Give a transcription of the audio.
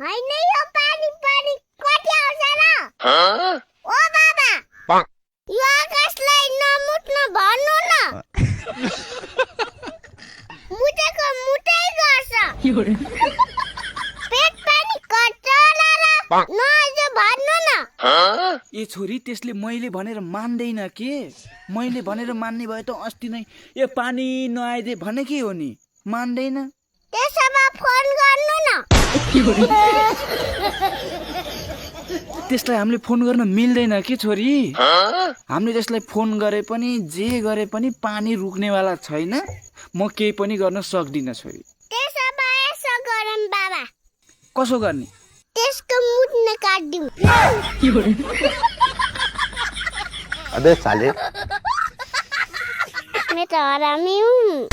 हैन यो पानी पानी कति आउँछ र ओ बाबा यो आकाशलाई नमुट्न भन्नु न मुटेको मुटै गर्छ पेट पानी कच्च होला र नअझ भन्नु न ए छोरी त्यसले मैले भनेर मान्दैन के मैले भनेर मान्ने भए त अस्ति नै ए पानी नआइदे भने के हो नि मान्दैन त्यसमा फोन गर्नु न त्यसलाई हामीले फोन गर्न मिल्दैन के छोरी हामीले त्यसलाई फोन गरे पनि जे गरे पनि पानी रुक्नेवाला छैन म केही पनि गर्न सक्दिन छोरी त्यसमा यसो गरौँ बाबा कसो गर्ने त्यसको मुट्न काट्दिउँ अबे साले मैं तो हरामी हूँ